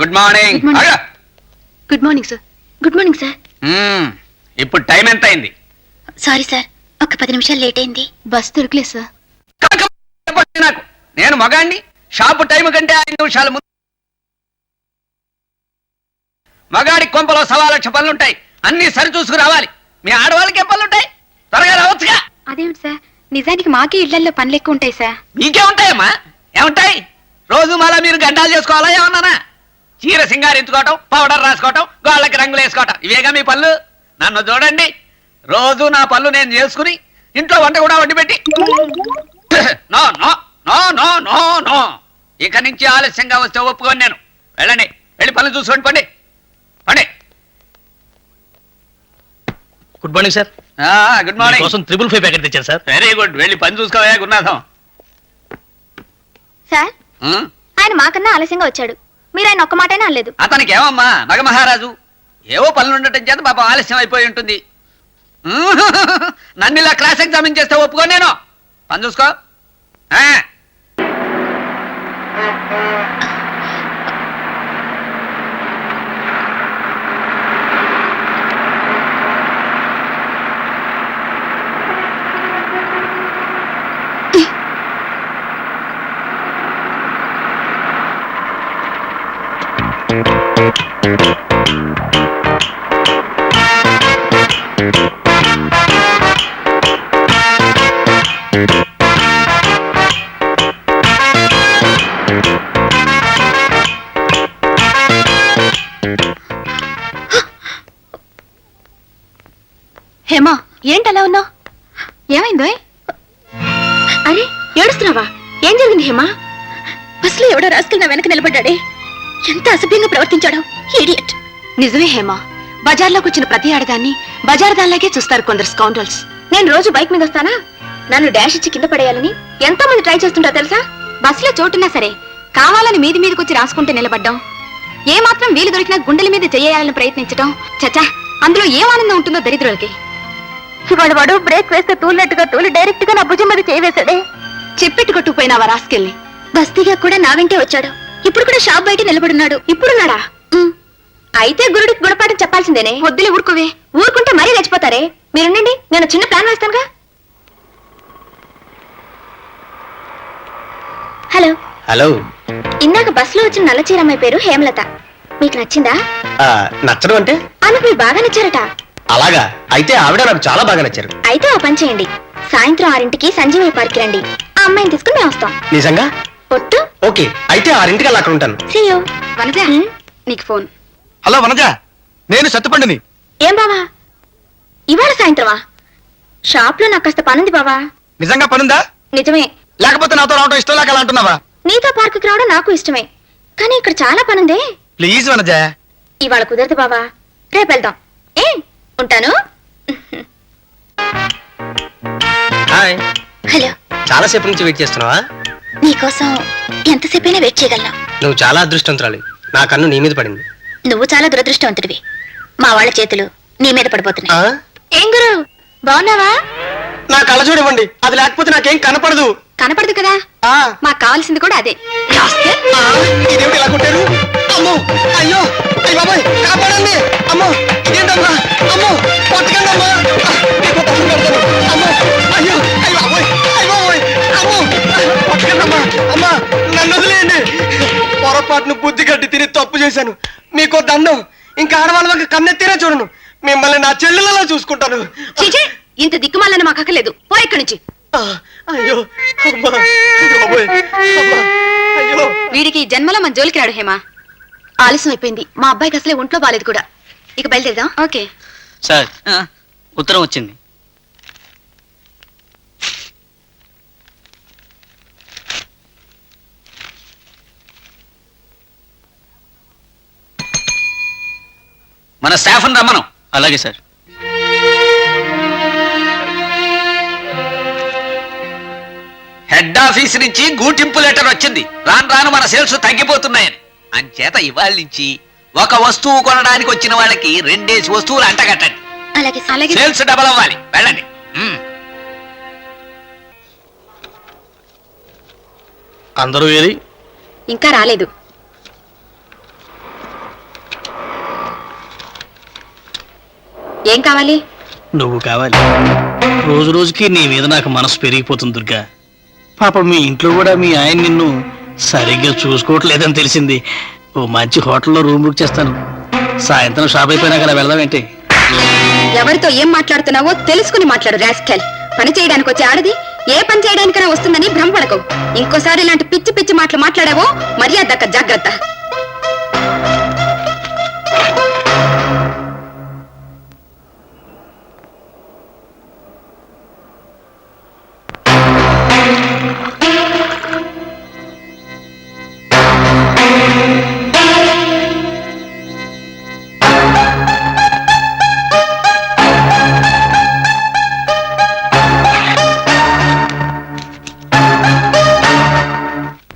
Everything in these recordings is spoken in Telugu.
Good morning. Good morning sir. Good morning sir. ఇప్పుడు టైం ఎంత అయింది? సారీ సార్, ఒక 10 నిమిషాలు లేట్ అయింది. బస్ దొరకలేదు సార్. నాకు నేను మగాణ్ణి, షాపు టైం కంటే 5 నిమిషాల ముందు. మగాడి కొంపలో 1,00,000 పనులుంటాయి, అన్ని సరి చూసుకు రావాలి. మీ ఆడవాళ్ళకి ఏ పనులుంటాయి? త్వరగా రావచ్చుగా. అదేమిటి సార్, నిజానికి మాకే ఇళ్లలో పనులు ఎక్కువ ఉంటాయి సార్. మీకే ఉంటాయమ్మా? ఏముంటాయి? రోజు మళ్ళా మీరు గడ్డాలు చేసుకోవాలా ఏమన్నానా? చీర సింగారించుకోవటం, పౌడర్ రాసుకోవటం, గోళ్ళకి రంగులు వేసుకోవటం, ఇవేగా మీ పళ్ళు. నన్ను చూడండి, రోజు నా పళ్ళు నేను చేసుకుని ఇంట్లో వంట కూడా వండి పెట్టి no no no no no no ఇక నుంచి ఆలస్యంగా వస్తే ఒప్పుకోను నేను. వెళ్ళండి, వెళ్ళి పనులు చూసుకోండి. పండి పండి. Good morning sir. Good morning. కోసం 555 ప్యాకెట్ తెచ్చారు సార్. Very good. వెళ్ళి పని చూసుకోవా గురునాథం. సార్, ఆయన మాకన్నా ఆలస్యంగా వచ్చాడు. మీరు ఆయన ఒక్క మాటైనా అనలేదు. అతనికి ఏమమ్మా, నగమహారాజు, ఏవో పనులు ఉండటం చేత పాపం ఆలస్యం అయిపోయి ఉంటుంది. నన్ను ఇలా క్లాస్ ఎగ్జామిన్ చేస్తే ఒప్పుకో నేను. పని చూసుకో. హేమా, ఏంటలా ఉన్నావు? ఏమైందో? అరే, ఏడుస్తున్నావా? ఏం జరిగింది హేమా? బస్సులో ఎవడో రాసుకెళ్ళి నా వెనక నిలబడ్డాడే. ఎంత అసభ్యంగా ప్రవర్తించాడో, ఇడియట్. నిజమే హేమా, బజార్లోకి వచ్చిన ప్రతి ఆడదాన్ని బజార్ దానిలాగే చూస్తారు కొందరు స్కౌండ్రల్స్. నేను రోజు బైక్ మీద వస్తానా, నన్ను డాష్ ఇచ్చి కింద పడేయాలని ఎంతో మంది ట్రై చేస్తుంటారు తెలుసా. బస్సులో చోటున్నా సరే కావాలని మీదికొచ్చి రాసుకుంటే నిలబడ్డం, ఏ మాత్రం వీలు దొరికినా గుండెల మీద చేయాలని ప్రయత్నించడం, చచ్చా, అందులో ఏం ఆనందం ఉంటుందో దరిద్రులకి. ఇవాళ వాడు బ్రేక్ వేస్తే తూలినట్టుగా తూలి డైరెక్ట్ గా నా భుజం మీద చేయవేశాడే. చెప్పెట్టు కొట్టుకుపోయినావా రాసుకెళ్ళి. బస్తీగా కూడా నా వెంటే వచ్చాడు. ఇప్పుడు కూడా షాప్ బయట నిలబడున్నాడు. ఇప్పుడున్నాడా? అయితే గురుడికి గుణపాఠం చెప్పాల్సిందేనే. వద్దులే, ఊరుకోవే. ఊరుకుంటే మరీ రెచ్చిపోతారే. మీరుండండి, నేను చిన్న ప్లాన్ వేస్తానుగా. హలో. హలో. ఇందాక బస్సులో వచ్చిన నల్ల చీరమ్మాయి పేరు హేమలత. మీకు నచ్చిందా? నచ్చడం అంటే? ఆమెకు మీరు బాగా నచ్చారట. అలాగా? అయితే ఆవిడ నాకు చాలా బాగా నచ్చారు. అయితే ఓ పని చేయండి, సాయంత్రం 6ంటికి సంజీవయ్య పార్క్ రండి. ఆ అమ్మాయిని తీసుకుని మేము వస్తాం. నిజంగా? ఒట్టు. ఓకే, అయితే 6ంటికి అలా అక్కడ ఉంటాను. See you. వనజ, నీకు ఫోన్. హలో వనజ, నేను సత్తుపండిని. ఏం బావా, ఇవాళ సాయంత్రమా? షాప్ లో నాకు కాస్త పనుంది బావా. నిజంగా పనుందా? నిజమే. లేకపోతే నాతో రావడం ఇష్టం లేక అలా అంటున్నావా? నీతో పార్కుకి రావడం నాకు ఇష్టమే, కానీ ఇక్కడ చాలా పనుందే. ప్లీజ్ వనజ. ఇవాళ కుదరదు బావా, రేపు వెళ్దాం. ఏ ఉంటాను. హాయ్. హలో. చాలా సేపు నుంచి వెయిట్ చేస్తున్నావా? నీకోసం ఎంతసేపైనా వెయిట్ చేయగలను. నువ్వు చాలా అదృష్టవంతురాలి. నా కన్ను నీ మీద పడింది. నువ్వు చాలా దురదృష్టవంతుడివి. మా వాళ్ళ చేతులు నీ మీద పడిపోతున్నాయి. ఏం గురు, బాగున్నావా? నా కళ్ళ చూడవండి, అది లేకపోతే నాకేం కనపడదు. కనపడదు కదా, మాకు కావాల్సింది కూడా అదే. ఇదేమిటి ఇలా కొట్టారు? అమ్మో, అయ్యో, అయ్య బాబాయ్, కాపాడండి. అమ్మో, ఇదేంటమ్మా? అమ్మో, పట్టుకండి అమ్మా. అమ్మో, అయ్యో, అయ్య బాబాయ్, అయ్య బాబాయ్, అమ్మో, పట్టుకండి అమ్మా. అమ్మా, నన్ను వదిలేయండి. పొరపాటును బుద్ధి గడ్డి తిని తప్పు చేశాను. మీకో దండం. ఇంకా ఆడవాళ్ళ వంక కన్నెత్తిరే చూడను. మిమ్మల్ని నా చెల్లెలలో చూసుకుంటాను. ఇంత దిక్కుమాలని మాకు అక్కర్లేదు, పో ఇక్కడి నుంచి. అయ్యో, అమ్మా, బాబోయ్, అమ్మా, అయ్యో. వీడికి జన్మలో మన జోలికి రాడు హేమా. ఆలస్యం అయిపోయింది, మా అబ్బాయికి అసలే ఒంట్లో బాలేదు కూడా. ఇక బయలుదేరదాం. ఓకే సార్, ఉత్తరం వచ్చింది. మన స్టాఫ్ రమ్మను. అలాగే సార్. హెడ్ ఆఫీస్ నుంచి గూటింపు లెటర్ వచ్చింది. రాను రాను మన సేల్స్ తగ్గిపోతున్నాయని. అంచేత ఇవాళ నుంచి ఒక వస్తువు కొనడానికి వచ్చిన వాళ్ళకి 2 వస్తువులు అంటగట్టండి. సేల్స్ డబల్ అవ్వాలి. వెళ్ళండి. అందరూ ఏది? ఇంకా రాలేదు. ఏం కావాలి? నువ్వు కావాలి. రోజు రోజుకి నీ మీద నాకు మనసు పెరిగిపోతుంది దుర్గా. పాప మీ ఇంట్లో కూడా మీ ఆయన నిన్ను సరిగ్గా చూసుకోవట్లేదని తెలిసింది. ఓ మంచి హోటల్లో రూమ్ బుక్ చేస్తాను. సాయంత్రం షాప్ అయిపోయినాక అలా వెళ్దామేంటి? ఎవరితో ఏం మాట్లాడుతున్నావో తెలుసుకుని మాట్లాడు రాస్కెల్. పని చేయడానికి వచ్చే ఆడది ఏ పని చేయడానికైనా వస్తుందని భ్రమపడకు. ఇంకోసారి ఇలాంటి పిచ్చి పిచ్చి మాటలు మాట్లాడావో మర్యాద దక్క, జాగ్రత్త.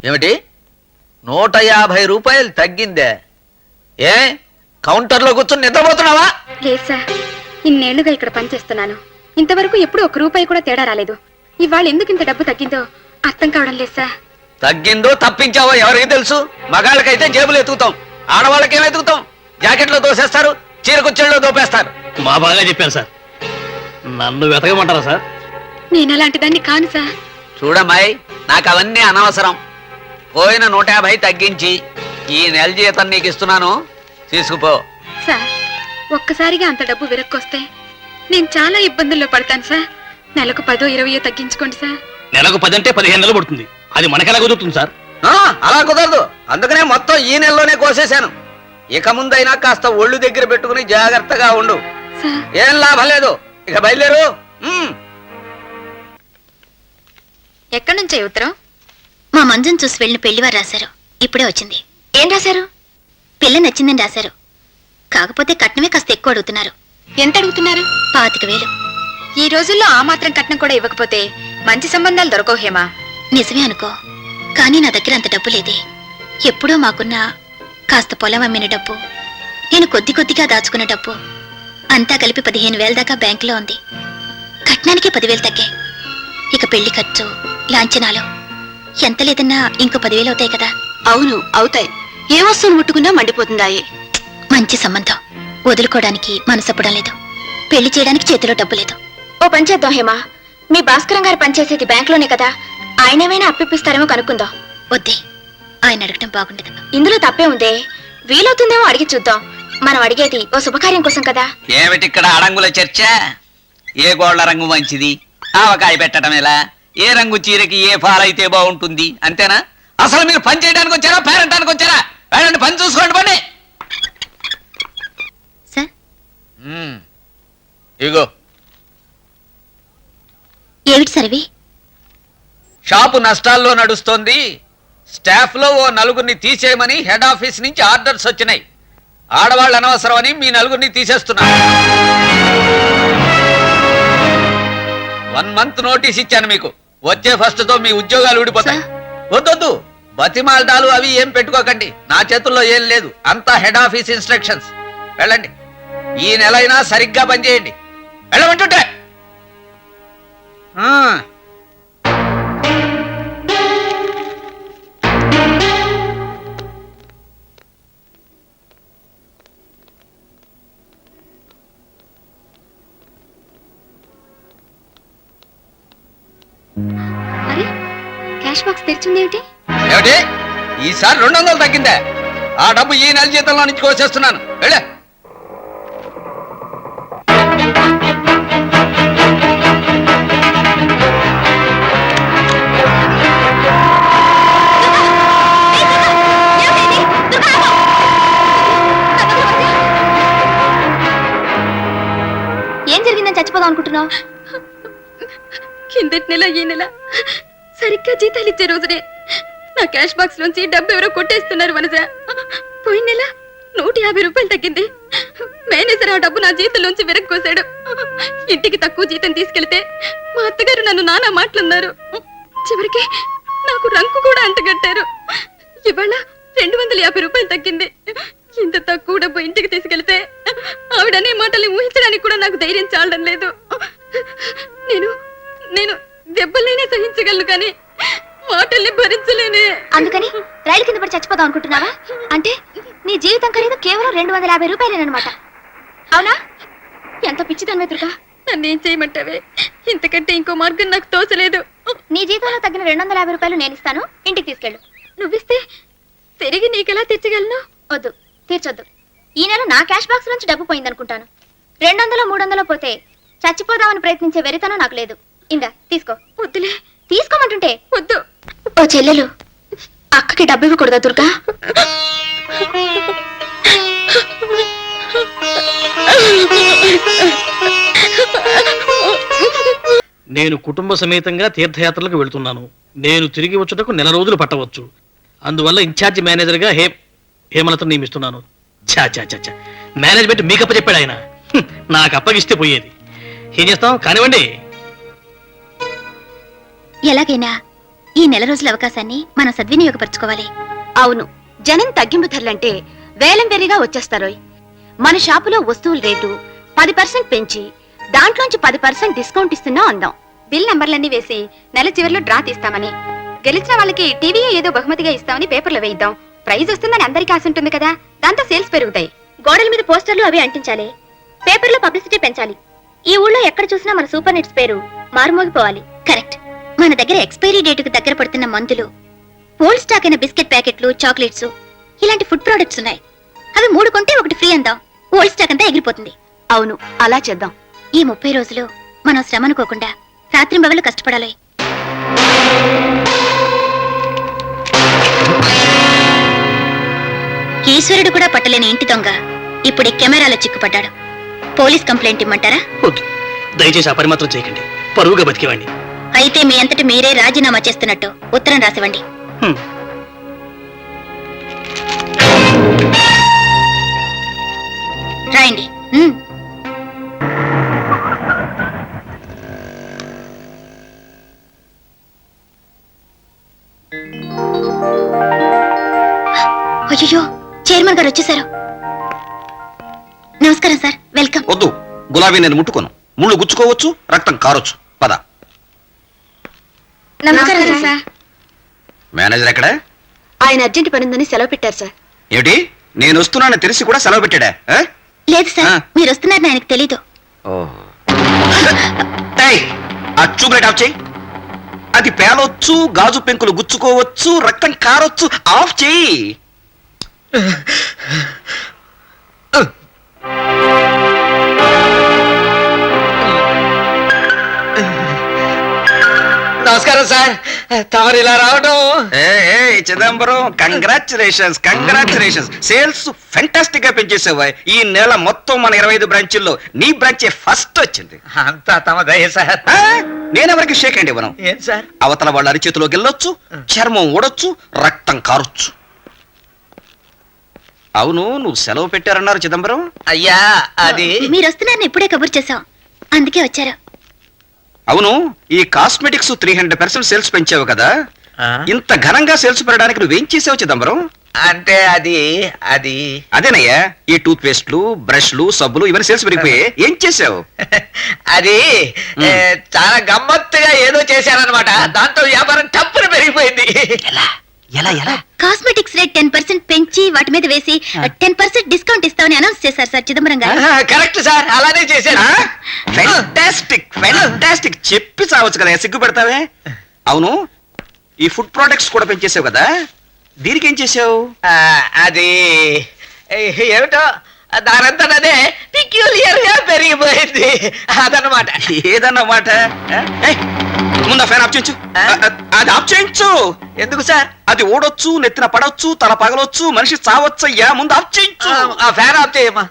ఏమిటి 150 రూపాయలు తగ్గిందే? ఏ కౌంటర్లో కూర్చొని నిద్రపోతున్నావా? లేదు సార్, ఇన్నేళ్లుగా ఇక్కడ పనిచేస్తున్నాను. ఇంతవరకు ఎప్పుడు 1 రూపాయి కూడా తేడా రాలేదు. ఇవాళ ఎందుకు ఇంత డబ్బు తగ్గిందో అర్థం కావడం లేదు సార్. తగ్గిందో తప్పించావో ఎవరికి తెలుసు? మగాళ్ళకైతే జేబులు ఎత్తుకుతాం, ఆడవాళ్ళకి ఏం ఎత్తుకుతాం? జాకెట్లో దోసేస్తారు, చీరకుచ్చెల్లో దోపేస్తారు. మా బాగా చెప్పారు సార్. నన్ను వెతకమంటారా సార్? నేను అలాంటి దాన్ని కాను సార్. చూడమ్మాయి, నాకు అవన్నీ అనవసరం. పోయిన 150 తగ్గించి ఈ నెల జీతం నీకు ఇస్తున్నాను, తీసుకుపో. సార్, ఒక్కసారిగా అంత డబ్బు విరక్కొస్తే నేను చాలా ఇబ్బందుల్లో పడతాను సార్. నెలకు 10-20 తగ్గించుకోండి సార్. నెలకు 10 అంటే 15 నెలలు పడుతుంది. అది మనకెలా కుదురుతుంది సార్? అలా కుదరదు. అందుకనే మొత్తం ఈ నెలలోనే కోసేశాను. ఇక ముందైనా కాస్త ఒళ్ళు దగ్గర పెట్టుకుని జాగ్రత్తగా ఉండు. సార్, ఏం లాభం లేదు. ఇక బయలుదేరు. ఎక్కడి నుంచే ఉత్తరం? మా మంజుని చూసి వెళ్ళిన పెళ్లివారు రాశారు. ఇప్పుడే వచ్చింది. ఏం రాశారు? పిల్ల నచ్చిందని రాశారు. కాకపోతే కట్నమే కాస్త ఎక్కువ అడుగుతున్నారు. ఎంత అడుగుతున్నారు? 25,000. ఈ రోజుల్లో ఆ మాత్రం కట్నం కూడా ఇవ్వకపోతే మంచి సంబంధాలు దొరకవు హేమా. నిజమే అనుకో, కానీ నా దగ్గర అంత డబ్బు లేదే. ఎప్పుడో మాకున్న కాస్త పొలం అమ్మిన డబ్బు, నేను కొద్ది కొద్దిగా దాచుకున్న డబ్బు అంతా కలిపి 15,000 దాకా బ్యాంకులో ఉంది. కట్నానికి 10,000 తగ్గాయి. ఇక పెళ్లి ఖర్చు, లాంఛనాలు ఎంత లేదన్నా ఇంకో 10,000 అవుతాయి కదా. అవును, అవుతాయి. ఏ వస్తువులు ముట్టుకున్నా మండిపోతుందాయి. మంచి సంబంధం వదులుకోవడానికి మనసప్పడం లేదు. పెళ్లి చేయడానికి చేతిలో డబ్బు లేదు. ఓ పని చేద్దాం హేమా, మీ భాస్కరం గారు పనిచేసేది బ్యాంకులోనే కదా, ఆయనేమైనా అప్పిస్తారేమో కనుక్కుందాం. వద్దే, ఆయన అడగటం బాగుండదు. ఇందులో తప్పే ఉందే, వీలవుతుందేమో అడిగి చూద్దాం. మనం అడిగేది ఓ శుభకార్యం కోసం కదా. ఏమిటి ఇక్కడ అడంగుల చర్చ? ఏ గోళ్ల రంగు మంచిది, ఆవకాయ పెట్టడం ఎలా, ఏ రంగు చీరకి ఏ ఫాలైతే బాగుంటుంది, అంతేనా? అసలు మీరు పని చేయడానికి వచ్చారా, పేరంటానికి వచ్చారా? వెళ్ళండి, పని చూసుకోండి. పండి. సార్, ఇగో ఏమిటి సరివి? షాపు నష్టాల్లో నడుస్తోంది. స్టాఫ్ లో ఓ 4గురిని తీసేయమని హెడ్ ఆఫీస్ నుంచి ఆర్డర్స్ వచ్చినాయి. ఆడవాళ్ళు అనవసరం అని మీ 4గురిని తీసేస్తున్నా. 1 మంత్ నోటీస్ ఇచ్చాను మీకు. వచ్చే ఫస్ట్ తో మీ ఉద్యోగాలు ఊడిపోతాయి. వద్దొద్దు, బతిమాల్దాలు అవి ఏం పెట్టుకోకండి. నా చేతుల్లో ఏం లేదు, అంతా హెడ్ ఆఫీస్ ఇన్స్ట్రక్షన్స్. వెళ్ళండి, ఈ నెలైనా సరిగ్గా పనిచేయండి. వెళ్ళమంటుంటే అరే, క్యాష్ బాక్స్ తెరిచింది ఏమిటి? ఏమిటి ఈసారి 200 తగ్గిందే? ఆ డబ్బు ఈ నెల జీతంలో నుంచి కోసేస్తున్నాను. వెళ్ళే. ఏం జరిగిందని చచ్చిపోదాం అనుకుంటున్నావు? కిందటి నెల ఈ నెల సరిగ్గా జీతాలు ఇచ్చే రోజునే నా క్యాష్ బాక్స్ నుంచి డబ్బు ఎవరో కొట్టేస్తున్నారు వనజ. పోయిన నెల 150 రూపాయలు తగ్గింది. మేనేజర్ ఆ డబ్బు నా జీతంలోంచి విరక్కోసాడు. ఇంటికి తక్కువ జీతం తీసుకెళ్తే మా అత్తగారు నన్ను నానా మాటలున్నారు. చివరికి నాకు రంకు కూడా అంటగట్టారు. ఇవాళ 250 రూపాయలు తగ్గింది. ఇంత తక్కువ డబ్బు ఇంటికి తీసుకెళ్తే ఆవిడనే మాటల్ని ఊహించడానికి కూడా నాకు ధైర్యం చాలడం లేదు. నేను నేను దెబ్బలైనా సహించగలను కానీ మాటల్ని భరించలేనే. అందుకని రైలు కింద పడి చచ్చిపోదాం అనుకుంటున్నావా? అంటే నీ జీవితం ఖరీదు కేవలం 250 రూపాయలేనమాట, అవునా? ఎంత పిచ్చిదానివే దుర్గా, నన్నేం చేయమంటావే? ఇంతకంటే ఇంకో మార్గం నాకు తోచలేదు. నీ జీతంలో తగ్గిన 250 రూపాయలు నేను ఇస్తాను, ఇంటికి తీసుకెళ్ళు. నువ్విస్తే తిరిగి నీకెలా తీర్చగలను? వద్దు, తీర్చొద్దు. ఈ నెల నా క్యాష్ బాక్స్ నుంచి డబ్బు పోయిందనుకుంటాను. 200 300 పోతే చచ్చిపోదామని ప్రయత్నించే వెరితనం నాకు లేదు. ఇందా తీసుకో. వద్దులే, తీసుకోమంటుంటే వద్దు. ఓ చెల్లెలు, అక్కకి డబ్బు ఇవ్వకూడదా దుర్గా? నేను కుటుంబ సమేతంగా తీర్థయాత్రలకు వెళ్తున్నాను. నేను తిరిగి వచ్చుటకు 1 నెల రోజులు పట్టవచ్చు. అందువల్ల ఇన్ఛార్జి మేనేజర్గా హేమలతను నియమిస్తున్నాను. చా చా చా చా, మేనేజ్మెంట్ మీకప్ప చెప్పాడు ఆయన. నాకు అప్పగిస్తే పోయేది. ఏం చేస్తాం కానివ్వండి. ఎలాగైనా ఈ 1 నెల రోజుల అవకాశాన్ని మనం సద్వినియోగపరచుకోవాలి. అవును, జనం తగ్గింపు ధరలంటే వేలం వెరిగా వచ్చేస్తారోయ్. మన షాపులో వస్తువుల రేటు 10% పెంచి దాంట్లోంచి 10% డిస్కౌంట్ ఇస్తున్నా అందాం. బిల్ నంబర్లన్నీ వేసి నెల చివరిలో డ్రా తీస్తామని, గెలిచిన వాళ్ళకి టీవీ ఏదో బహుమతిగా ఇస్తామని పేపర్లో వేయిద్దాం. ప్రైజ్ వస్తుందని అందరికీ ఆశ ఉంటుంది కదా, దాంతో సేల్స్ పెరుగుతాయి. గోడల మీద పోస్టర్లు అవి అంటించాలి, పేపర్లో పబ్లిసిటీ పెంచాలి. ఈ ఊళ్ళో ఎక్కడ చూసినా మన సూపర్ నెట్స్ పేరు మారుమోగిపోవాలి. కరెక్ట్. మన దగ్గర ఎక్స్పైరీ డేటుకు దగ్గర పడుతున్న మందులు, ఓల్డ్ స్టాక్ అయిన బిస్కెట్ ప్యాకెట్లు, చాక్లెట్స్, ఇలాంటి ఫుడ్ ప్రొడక్ట్స్ ఉన్నాయి. అవి 3 కొంటే 1 ఫ్రీ అందాం. ఓల్డ్ స్టాక్ అంతా ఎగిరిపోతుంది. అవును, అలా చేద్దాం. ఈ 30 రోజులు మనం శ్రమ అనుకోకుండా రాత్రింబగళ్ళు కష్టపడాలి. ఈశ్వరుడు కూడా పట్టలేని ఇంటి దొంగ ఇప్పుడు కెమెరాలో చిక్కుపడ్డాడు. పోలీస్ కంప్లైంట్ ఇమ్మంటారా? వద్దు, దయచేసి ఆ పని మాత్రం చేయకండి. పరువుగా బతికివ్వండి. అయితే మీ అంతటి మీరే రాజీనామా చేస్తున్నట్టు ఉత్తరం రాసివ్వండి. హ్మ్. రాయండి. అయ్యో, చైర్మన్ గారు వచ్చేసారు. నమస్కారం సార్, వెల్కమ్. వద్దు, గులాబీ నేను ముట్టుకోను. ముళ్ళు గుచ్చుకోవచ్చు, రక్తం కారొచ్చు. పద. నమస్కారం సార్. మేనేజర్ ఎక్కడ? ఆయన అర్జెంట్ పనుందని సెలవు పెట్టారు సార్. ఏమిటి, నేను వస్తున్నానని తెలిసి కూడా సెలవు పెట్టాడా? ఆ? లేదు సార్, ఆ. మీరు వస్తున్నారని ఆయనకు తెలీదు. ఓహో. ఏయ్, ఆ ట్యూబ్లైట్ ఆఫ్ చేయి. అది పేలొచ్చు, గాజు పెంకులు గుచ్చుకోవచ్చు, రక్తం కారొచ్చు. ఆఫ్ చేయి. నమస్కారం సార్, తమరు ఇలా రావడం. చిదంబరం, కంగ్రాచులేషన్స్. సేల్స్ ఫెంటాస్టిక్ గా పెంచేసావా. ఈ నెల మొత్తం మన 25 బ్రాంచుల్లో నీ బ్రాంచే ఫస్ట్ వచ్చింది. అంతా తమ దయ సార్. ఆ, నేనెవరికి షేక్ అండి ఇవ్వను. ఏం సార్? అవతల వాళ్ళ అరిచేతిలో గెల్లొచ్చు, చర్మం ఊడొచ్చు, రక్తం కారొచ్చు. అవును, నువ్వు సెలవు పెట్టారన్నారు చిదంబరం. అయ్యా, అది మీరు వస్తున్నారని ఇప్పుడే కబుర్ చేశాం, అందుకే వచ్చారు. అవును, ఈ కాస్మెటిక్స్ 300% సేల్స్ పెంచావు కదా. ఆ? ఇంత ఘనంగా సేల్స్ పెరగడానికి నువ్వేం చేసావు చిదంబరం? అంటే అది అదేనయ్యా, ఈ టూత్ పేస్ట్లు, బ్రష్లు, సబ్బులు ఇవన్నీ సేల్స్ పెరిగిపోయి ఏం చేసావు? అది చాలా గమ్మత్తుగా ఏదో చేశారనమాట. దాంతో వ్యాపారం టప్పున పెరిగిపోయింది. ఎలా ఎలా? కాస్మెటిక్స్ రేట్ 10% పెంచి వాటి మీద వేసి 10% డిస్కౌంట్ ఇస్తామని అనౌన్స్ చేశారు సార్ చిదంబరం గారు. కరెక్ట్ సార్, అలానే చేశాను. ఫెంటాస్టిక్ చెప్పి చావచ్చు కదా, సిగ్గు పెడతావే. అవును, ఈ ఫుడ్ ప్రొడక్ట్స్ కూడా పెంచేసావు కదా, దీనికి ఏం చేసావు? అది ఏమిటో దానంతా అదే పిక్యూలియర్ గా పెరిగిపోయింది. అదనమాట. ఏదన్నమాట? ముందు ఫ్యాన్ ఆఫ్ చేయించు. అది ఆఫ్ చేయించు. ఎందుకు సార్? అది ఓడొచ్చు, నెత్తిన పడవచ్చు, తల పగలొచ్చు, మనిషి చావచ్చయ్యా. ముందు ఆఫ్ చేయించు. ఆ ఫ్యాన్ ఆఫ్ చేయమ్మా.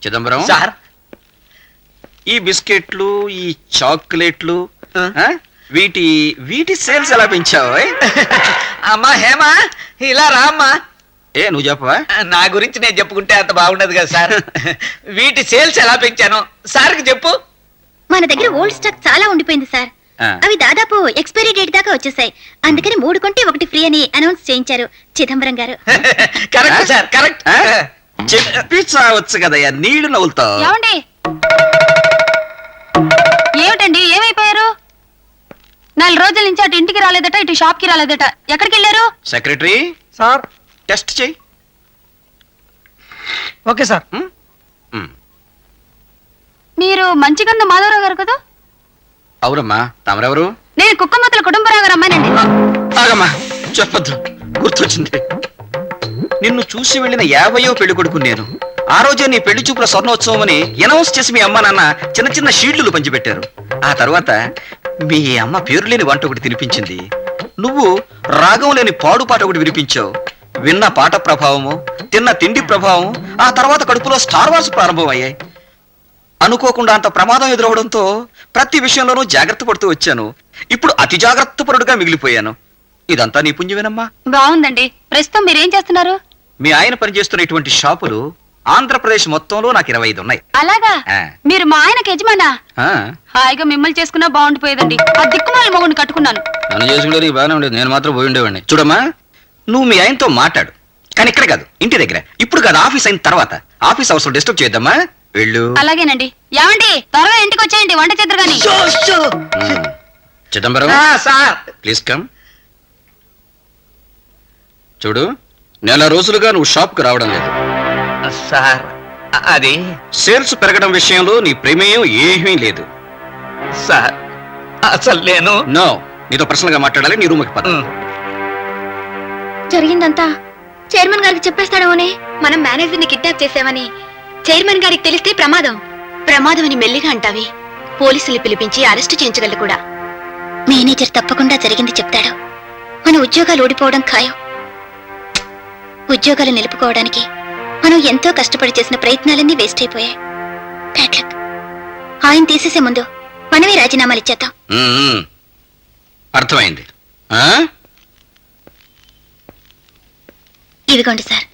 చిదంబరం సార్, ఈ బిస్కెట్లు, ఈ చాక్లెట్లు, వీటి సేల్స్ ఎలా పెంచావు? అమ్మా హేమా, ఇలా రామ్మా. నువ్వు చెప్పవా? నా గురించి నేను చెప్పుకుంటే అంత బాగుండదు కదా సార్. వీటి సేల్స్ ఎలా పెంచాను సార్కి చెప్పు. మన దగ్గర ఓల్డ్ స్టాక్ చాలా ఉండిపోయింది సార్. అవి దాదాపు ఎక్స్పైరీ డేట్ దాకా వచ్చేసాయి. అందుకని 3 కొంటే 1 ఫ్రీ అని అనౌన్స్ చేయించారు చిదంబరం గారు. Correct sir, correct. చెప్పి చావచ్చు కదయ్యా, నీళ్లు నవ్వులుతావు. ఏమండి, ఏమిటండి ఏమైపోయారు? 4 రోజుల నుంచి అటు ఇంటికి రాలేదట, ఇటు షాప్ కి రాలేదట. ఎక్కడికి వెళ్ళారు? సెక్రటరీ సార్, టెస్ట్ చేయి. Okay sir. మీరు మంచిగంద మాధవరావు గారు కదా? అవునమ్మా, తమరెవరు? నేను కుక్కమ్మతుల కుటుంబరావు గారు అమ్మాయినండి. ఆగమ్మా, చెప్పొద్దు, గుర్తొచ్చింది. నిన్ను చూసి వెళ్ళిన 50వ పెళ్లి కొడుకు నేను. ఆ రోజే నీ పెళ్లి చూపుల స్వర్ణోత్సవం అని అనౌన్స్ చేసి మీ అమ్మ నాన్న చిన్న చిన్న షీట్లు పంచిపెట్టారు. ఆ తర్వాత మీ అమ్మ పేరు లేని వంట ఒకటి తినిపించింది. నువ్వు రాగం లేని పాడుపాట ఒకటి వినిపించావు. విన్న పాట ప్రభావము, తిన్న తిండి ప్రభావం, ఆ తర్వాత కడుపులో స్టార్ వార్స్ ప్రారంభం అయ్యాయి. అనుకోకుండా అంత ప్రమాదం ఎదురవడంతో ప్రతి విషయంలోనూ జాగ్రత్త పడుతూ వచ్చాను. ఇప్పుడు అతి జాగ్రత్త పరుడుగా మిగిలిపోయాను. ఇదంతా నీ పుణ్యమేనమ్మా. బాగుందండి. ప్రస్తుతం మీరేం చేస్తున్నారు? మీ ఆయన పనిచేస్తున్న ఇటువంటి షాపులు ఆంధ్రప్రదేశ్ మొత్తంలో నాకు 25 ఉన్నాయి. అలాగా? ఆ. మీరు మా ఆయనకి యజమానా? ఆ, హాయిగా మిమ్మల్ని చేసుకున్నా బాగుండిపోయేదండి. ఆ దిక్కుమాల మొగుడిని కట్టుకున్నాను. నన్ను చేసుకుంటే నీకు బాగానే ఉండేది, నేను మాత్రం పోయి ఉండేవాడిని. చూడమ్మా, నువ్వు మీ ఆయనతో మాట్లాడు, కానీ ఇక్కడ కాదు, ఇంటి దగ్గర. ఇప్పుడు కాదు, ఆఫీస్ అయిన తర్వాత. ఆఫీస్ అవర్స్ డిస్టర్బ్ చేద్దామా? వెళ్ళు. అలాగేనండి. ఏమండి, త్వరగా ఇంటికి వచ్చేయండి, వంట చేద్దరు గాని. చిదంబరం, సార్. Please come. చూడు, నెల రోజులుగా నువ్వు షాప్కి రావడం లేదు. సార్, అది సేల్స్ పెరగడం విషయంలో నీ ప్రమేయం ఏమీ లేదు. సార్, అసలు నేను నో, నీతో పర్సనల్ గా మాట్లాడాలి. నీ రూమ్కి పద. జరిగిందంతా చైర్మన్ గారికి చెప్పేస్తాడేమోనే. మనం మేనేజర్ ని కిడ్నాప్ చేసామని చైర్మన్ గారికి తెలిస్తే ప్రమాదం. ప్రమాదం అని మెల్లిగా అంటావి. పోలీసులు పిలిపించి అరెస్టు చేయించగలరు కూడా. మేనేజర్ తప్పకుండా జరిగింది చెప్తాడు. మన ఉద్యోగాలు ఓడిపోవడం ఖాయం. ఉద్యోగాలు నిలుపుకోవడానికి మనం ఎంతో కష్టపడి చేసిన ప్రయత్నాలన్నీ వేస్ట్ అయిపోయాయి. Bad luck. ఆయన తీసేసే ముందు మనమే రాజీనామాలు ఇచ్చేద్దాం. అర్థమైంది. ఆ? ఇదిగోండి సార్,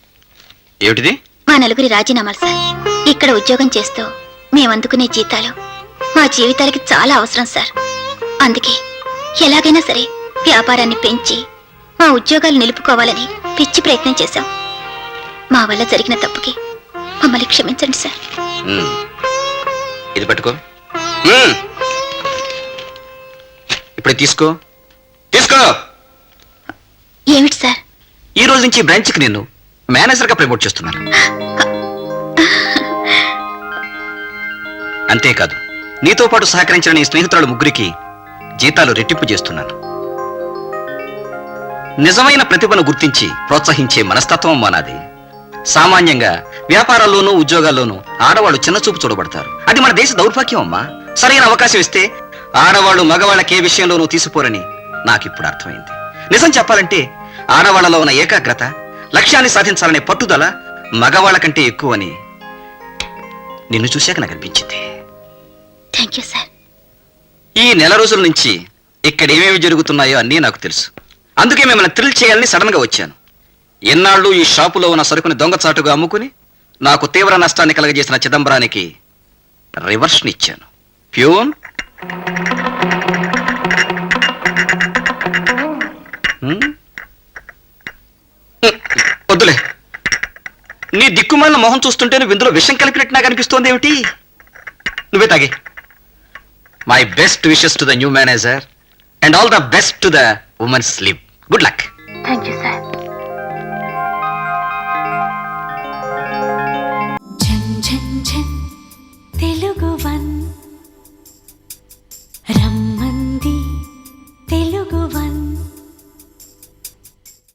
ఏమిటిది? మా నలుగురి రాజీనామాలు సార్. ఇక్కడ ఉద్యోగం చేస్తూ మేము అందుకునే జీతాలు మా జీవితాలకి చాలా అవసరం సార్. అందుకే ఎలాగైనా సరే వ్యాపారాన్ని పెంచి మా ఉద్యోగాలు నిలుపుకోవాలని పిచ్చి ప్రయత్నం చేశాం. మా వల్ల జరిగిన తప్పుకి మమ్మల్ని క్షమించండి సార్. మ్మ్. ఇది పట్టుకో. ఇప్పుడే తీసుకో. తీసుకో. ఏమిటి సార్? ఈ రోజు నుంచి బ్రాంచ్కి నేను మేనేజర్ గా ప్రమోట్ చేస్తున్నాను. అంతేకాదు, నీతో పాటు సహకరించిన నీ స్నేహితురాలు ముగ్గురికి జీతాలు రెట్టింపు చేస్తున్నాను. నిజమైన ప్రతిభను గుర్తించి ప్రోత్సహించే మనస్తత్వం మానాది. సామాన్యంగా వ్యాపారాల్లోనూ ఉద్యోగాల్లోనూ ఆడవాళ్ళు చిన్న చూపు చూడబడతారు. అది మన దేశ దౌర్భాగ్యం అమ్మా. సరైన అవకాశం ఇస్తే ఆడవాళ్ళు మగవాళ్ళకే విషయంలోనూ తీసిపోరని నాకిప్పుడు అర్థమైంది. నిజం చెప్పాలంటే ఆడవాళ్లలో ఉన్న ఏకాగ్రత, లక్ష్యాన్ని సాధించాలనే పట్టుదల మగవాళ్ళ కంటే ఎక్కువని నిన్ను చూశాక నాకు అనిపించింది. Thank you sir. ఈ నెల రోజుల నుంచి ఇక్కడ ఏమేమి జరుగుతున్నాయో అన్నీ నాకు తెలుసు. అందుకే మిమ్మల్ని థ్రిల్ చేయాలని సడన్ గా వచ్చాను. ఎన్నాళ్ళు ఈ షాపులో ఉన్న సరుకుని దొంగచాటుగా అమ్ముకుని నాకు తీవ్ర నష్టాన్ని కలగజేసిన చిదంబరానికి రివర్షన్ ఇచ్చాను. ప్యూన్, వద్దులే. నీ దిక్కుమాలిన మొహం చూస్తుంటే నువ్వు ఇందులో విషం కలిపినట్టు నాకు అనిపిస్తోంది. ఏమిటి? నువ్వే తాగి. My best wishes to the new manager and all the best to the women's leave. Good luck. Thank you sir.